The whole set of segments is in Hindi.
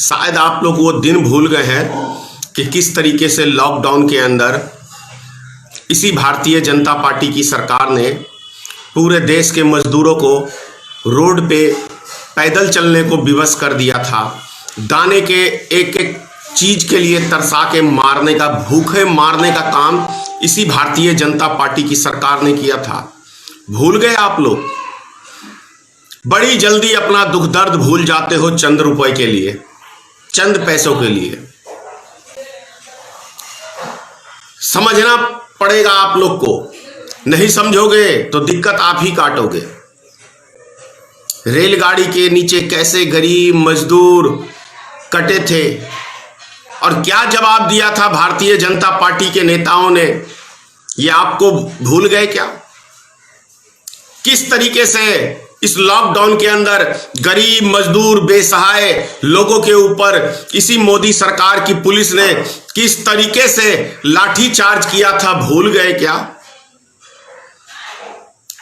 शायद आप लोग वो दिन भूल गए हैं कि किस तरीके से लॉकडाउन के अंदर इसी भारतीय जनता पार्टी की सरकार ने पूरे देश के मजदूरों को रोड पे पैदल चलने को विवश कर दिया था। दाने के एक एक चीज के लिए तरसा के मारने का, भूखे मारने का काम इसी भारतीय जनता पार्टी की सरकार ने किया था। भूल गए आप लोग? बड़ी जल्दी अपना दुख दर्द भूल जाते हो चंद रुपए के लिए, चंद पैसों के लिए। समझना पड़ेगा आप लोग को, नहीं समझोगे तो दिक्कत आप ही काटोगे। रेलगाड़ी के नीचे कैसे गरीब मजदूर कटे थे और क्या जवाब दिया था भारतीय जनता पार्टी के नेताओं ने, ये आपको भूल गए क्या? किस तरीके से इस लॉकडाउन के अंदर गरीब मजदूर बेसहाय लोगों के ऊपर इसी मोदी सरकार की पुलिस ने किस तरीके से लाठी चार्ज किया था, भूल गए क्या?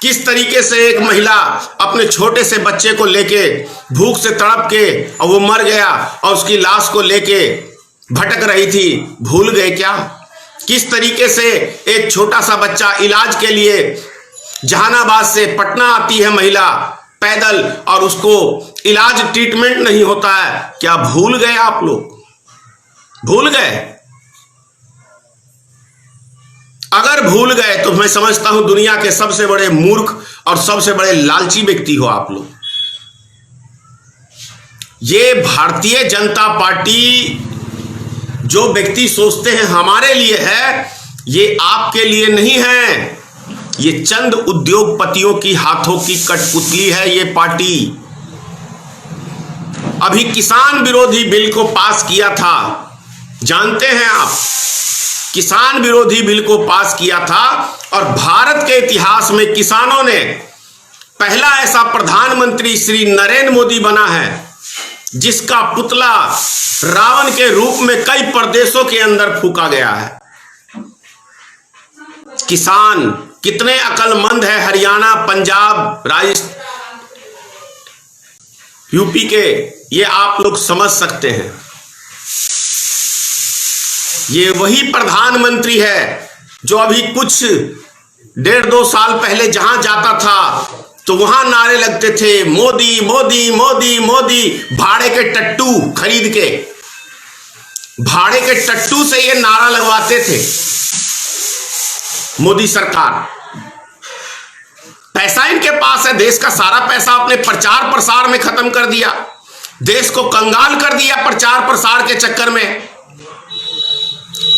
किस तरीके से एक महिला अपने छोटे से बच्चे को लेके भूख से तड़प के और वो मर गया और उसकी लाश को लेके भटक रही थी, भूल गए क्या? किस तरीके से एक छोटा सा बच्चा इलाज के लिए जहानाबाद से पटना आती है महिला पैदल और उसको इलाज ट्रीटमेंट नहीं होता है, क्या भूल गए आप लोग? भूल गए? अगर भूल गए तो मैं समझता हूं दुनिया के सबसे बड़े मूर्ख और सबसे बड़े लालची व्यक्ति हो आप लोग। ये भारतीय जनता पार्टी जो व्यक्ति सोचते हैं हमारे लिए है, ये आपके लिए नहीं है। ये चंद उद्योगपतियों की हाथों की कठपुतली है ये पार्टी। अभी किसान विरोधी बिल को पास किया था, जानते हैं आप? किसान विरोधी बिल को पास किया था और भारत के इतिहास में किसानों ने पहला ऐसा प्रधानमंत्री श्री नरेंद्र मोदी बना है जिसका पुतला रावण के रूप में कई प्रदेशों के अंदर फूंका गया है। किसान कितने अक्लमंद है, हरियाणा, पंजाब, राजस्थान, यूपी के, ये आप लोग समझ सकते हैं। ये वही प्रधानमंत्री है जो अभी कुछ 1.5-2 साल पहले जहां जाता था तो वहां नारे लगते थे मोदी मोदी मोदी मोदी। भाड़े के टट्टू खरीद के, भाड़े के टट्टू से ये नारा लगवाते थे मोदी सरकार। पैसा इनके पास है, देश का सारा पैसा अपने प्रचार प्रसार में खत्म कर दिया, देश को कंगाल कर दिया प्रचार प्रसार के चक्कर में,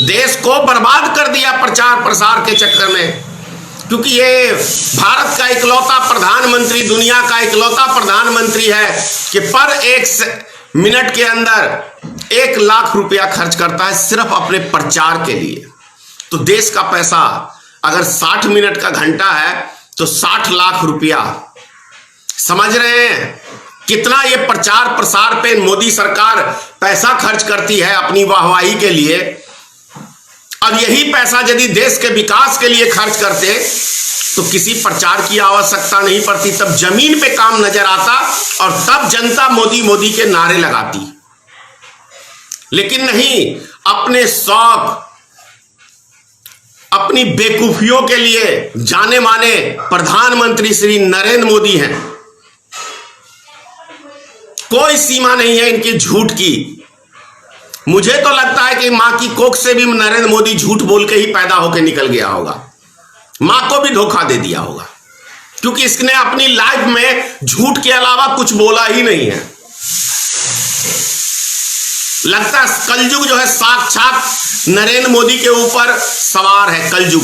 देश को बर्बाद कर दिया प्रचार प्रसार के चक्कर में। क्योंकि ये भारत का इकलौता प्रधानमंत्री, दुनिया का इकलौता प्रधानमंत्री है कि पर 1 मिनट के अंदर 1 लाख रुपया खर्च करता है सिर्फ अपने प्रचार के लिए। तो देश का पैसा अगर 60 मिनट का घंटा है तो 60 लाख रुपया, समझ रहे हैं कितना ये प्रचार प्रसार पे मोदी सरकार पैसा खर्च करती है अपनी वाहवाही के लिए। अब यही पैसा यदि देश के विकास के लिए खर्च करते तो किसी प्रचार की आवश्यकता नहीं पड़ती, तब जमीन पे काम नजर आता और तब जनता मोदी मोदी के नारे लगाती। लेकिन नहीं, अपने शौक, अपनी बेवकूफियों के लिए जाने माने प्रधानमंत्री श्री नरेंद्र मोदी हैं। कोई सीमा नहीं है इनकी झूठ की। मुझे तो लगता है कि मां की कोख से भी नरेंद्र मोदी झूठ बोल के ही पैदा होकर निकल गया होगा, मां को भी धोखा दे दिया होगा, क्योंकि इसने अपनी लाइफ में झूठ के अलावा कुछ बोला ही नहीं है। लगता है कलयुग जो है साक्षात नरेंद्र मोदी के ऊपर सवार है, कलयुग।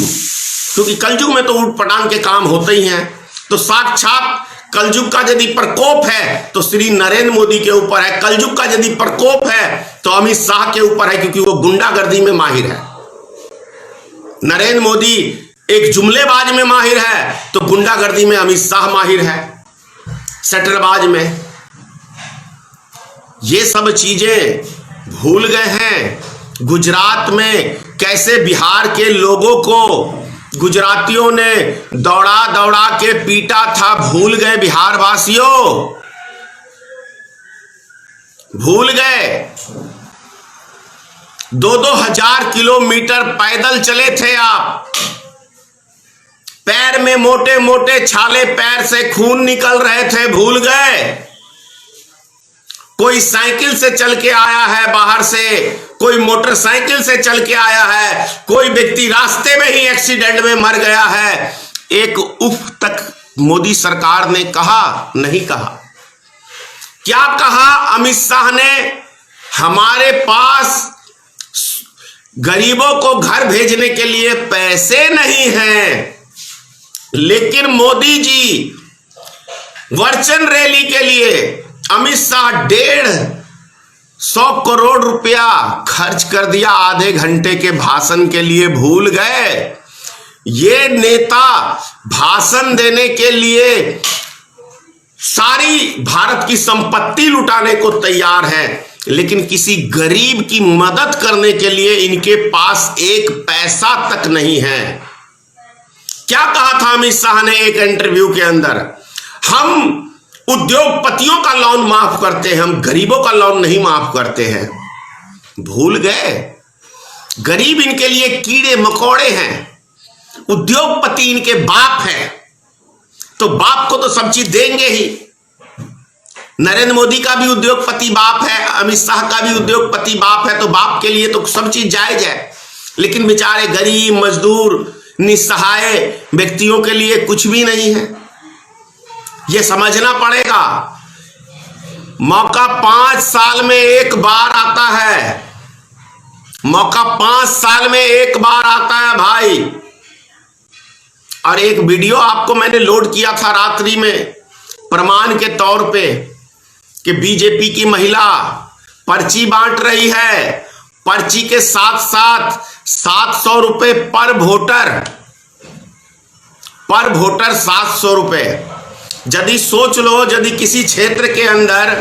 क्योंकि कलयुग में तो ऊट पटांग के काम होते ही हैं, तो साक्षात कलयुग का यदि प्रकोप है तो श्री नरेंद्र मोदी के ऊपर है। कलयुग का यदि प्रकोप है तो अमित शाह के ऊपर है, क्योंकि वो गुंडागर्दी में माहिर है। नरेंद्र मोदी एक जुमलेबाज में माहिर है तो गुंडागर्दी में अमित शाह माहिर है, सट्टेबाज में। ये सब चीजें भूल गए हैं। गुजरात में कैसे बिहार के लोगों को गुजरातियों ने दौड़ा दौड़ा के पीटा था, भूल गए बिहार वासियों? भूल गए? 2-2 हजार किलोमीटर पैदल चले थे आप। पैर में मोटे मोटे छाले, पैर से खून निकल रहे थे, भूल गए? कोई साइकिल से चल के आया है बाहर से, कोई मोटरसाइकिल से चल के आया है, कोई व्यक्ति रास्ते में ही एक्सीडेंट में मर गया है। एक उफ तक मोदी सरकार ने कहा? नहीं कहा। क्या कहा अमित शाह ने? हमारे पास गरीबों को घर भेजने के लिए पैसे नहीं हैं, लेकिन मोदी जी वर्चन रैली के लिए अमित शाह 150 करोड़ रुपया खर्च कर दिया आधे घंटे के भाषण के लिए। भूल गए? ये नेता भाषण देने के लिए सारी भारत की संपत्ति लुटाने को तैयार है, लेकिन किसी गरीब की मदद करने के लिए इनके पास एक पैसा तक नहीं है। क्या कहा था अमित शाह ने एक इंटरव्यू के अंदर? हम उद्योगपतियों का लोन माफ करते हैं, हम गरीबों का लोन नहीं माफ करते हैं। भूल गए? गरीब इनके लिए कीड़े मकोड़े हैं, उद्योगपति इनके बाप हैं, तो बाप को तो सब चीज देंगे ही। नरेंद्र मोदी का भी उद्योगपति बाप है, अमित शाह का भी उद्योगपति बाप है, तो बाप के लिए तो सब चीज जायज है। लेकिन बेचारे गरीब, मजदूर, निस्सहाय व्यक्तियों के लिए कुछ भी नहीं है। यह समझना पड़ेगा। मौका 5 साल में एक बार आता है, मौका 5 साल में एक बार आता है भाई। और एक वीडियो आपको मैंने लोड किया था रात्रि में प्रमाण के तौर पे कि बीजेपी की महिला पर्ची बांट रही है। पर्ची के साथ साथ 700 रुपए पर वोटर 700 रुपए। यदि सोच लो, यदि किसी क्षेत्र के अंदर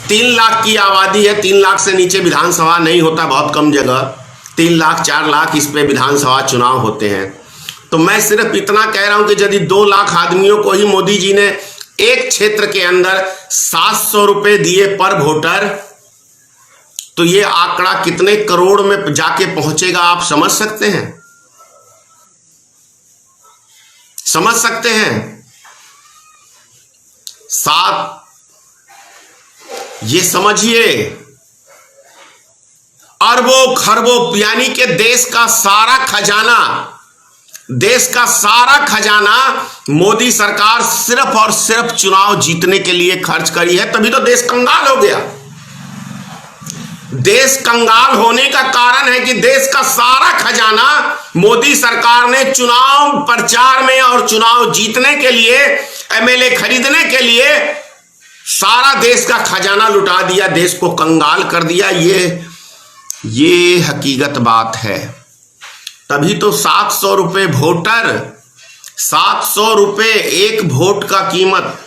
3 लाख की आबादी है, 3 लाख से नीचे विधानसभा नहीं होता, बहुत कम जगह 3 लाख 4 लाख इस पे विधानसभा चुनाव होते हैं, तो मैं सिर्फ इतना कह रहा हूं कि यदि 2 लाख आदमियों को ही मोदी जी ने एक क्षेत्र के अंदर 700 रुपए दिए पर वोटर, तो ये आंकड़ा कितने करोड़ में जाके पहुंचेगा आप समझ सकते हैं? समझ सकते हैं? ये समझिए, अरबों खरबों, यानी कि देश का सारा खजाना मोदी सरकार सिर्फ और सिर्फ चुनाव जीतने के लिए खर्च करी है। तभी तो देश कंगाल हो गया। देश कंगाल होने का कारण है कि देश का सारा खजाना मोदी सरकार ने चुनाव प्रचार में और चुनाव जीतने के लिए, एमएलए खरीदने के लिए सारा देश का खजाना लुटा दिया, देश को कंगाल कर दिया। ये हकीकत बात है। तभी तो 700 रुपए वोटर, 700 रुपए एक वोट का कीमत।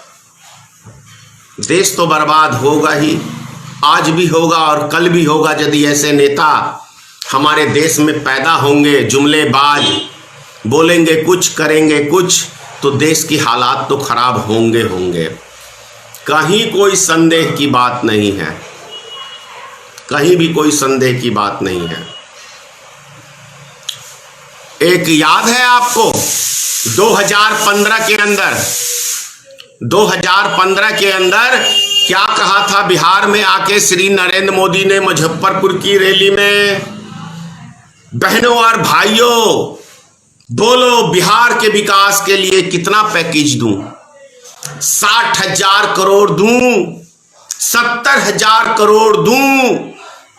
देश तो बर्बाद होगा ही, आज भी होगा और कल भी होगा यदि ऐसे नेता हमारे देश में पैदा होंगे। जुमलेबाज, बोलेंगे कुछ करेंगे कुछ, तो देश की हालात तो खराब होंगे। कहीं कोई संदेह की बात नहीं है, कहीं भी कोई संदेह की बात नहीं है। एक याद है आपको 2015 के अंदर क्या कहा था? बिहार में आके श्री नरेंद्र मोदी ने मुजफ्फरपुर की रैली में, बहनों और भाइयों बोलो बिहार के विकास के लिए कितना पैकेज दूं? 60,000 करोड़ दूं, 70,000 करोड़ दूं,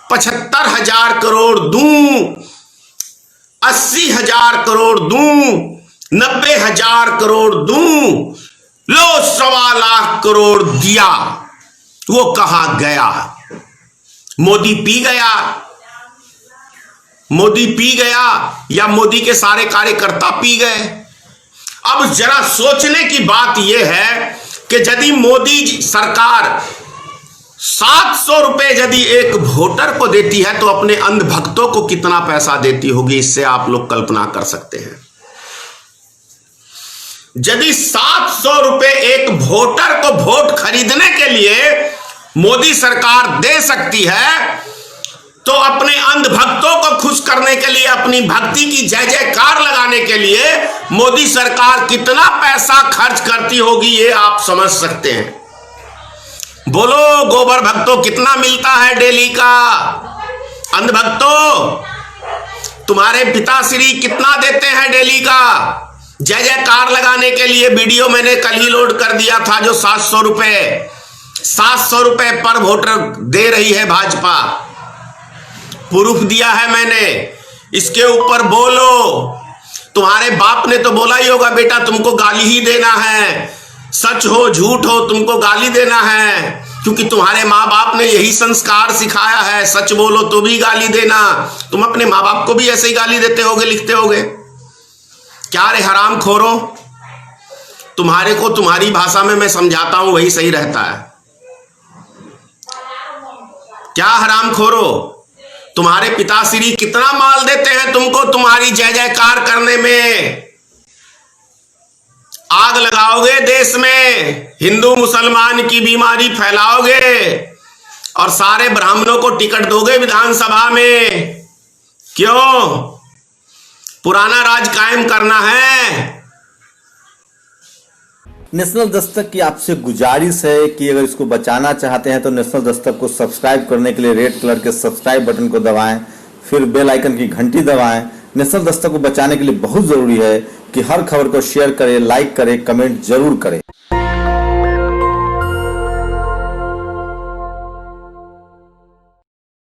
75,000 करोड़ दूं, 80,000 करोड़ दूं, 90,000 करोड़ दूं, लो 1.25 लाख करोड़ दिया। वो कहां गया? मोदी पी गया या मोदी के सारे कार्यकर्ता पी गए? अब जरा सोचने की बात यह है कि यदि मोदी सरकार 700 रुपए यदि एक वोटर को देती है तो अपने अंधभक्तों को कितना पैसा देती होगी, इससे आप लोग कल्पना कर सकते हैं। यदि 700 रुपए एक वोटर को वोट खरीदने के लिए मोदी सरकार दे सकती है, तो अपने अंधभक्तों को खुश करने के लिए, अपनी भक्ति की जय जयकार लगाने के लिए मोदी सरकार कितना पैसा खर्च करती होगी ये आप समझ सकते हैं। बोलो गोबर भक्तों, कितना मिलता है डेली का? अंधभक्तों, तुम्हारे पिताश्री कितना देते हैं डेली का जय जयकार लगाने के लिए? वीडियो मैंने कल ही लोड कर दिया था, जो 700 रुपए पर वोटर दे रही है भाजपा, प्रूफ दिया है मैंने। इसके ऊपर बोलो। तुम्हारे बाप ने तो बोला ही होगा, बेटा तुमको गाली ही देना है, सच हो झूठ हो तुमको गाली देना है, क्योंकि तुम्हारे माँ बाप ने यही संस्कार सिखाया है, सच बोलो तो भी गाली देना। तुम अपने माँ बाप को भी ऐसे ही गाली देते होगे, लिखते होगे। क्या रे हराम खोरो, तुम्हारे को तुम्हारी भाषा में मैं समझाता हूं, वही सही रहता है। क्या हराम खोरो, तुम्हारे पिताश्री कितना माल देते हैं तुमको तुम्हारी जय जयकार करने में? आग लगाओगे देश में, हिंदू मुसलमान की बीमारी फैलाओगे और सारे ब्राह्मणों को टिकट दोगे विधानसभा में। क्यों? पुराना राज कायम करना है। नेशनल दस्तक की आपसे गुजारिश है कि अगर इसको बचाना चाहते हैं तो नेशनल दस्तक को सब्सक्राइब करने के लिए रेड कलर के सब्सक्राइब बटन को दबाएं, फिर बेल आइकन की घंटी दबाएं। नेशनल दस्तक को बचाने के लिए बहुत जरूरी है कि हर खबर को शेयर करें, लाइक करें, कमेंट जरूर करें।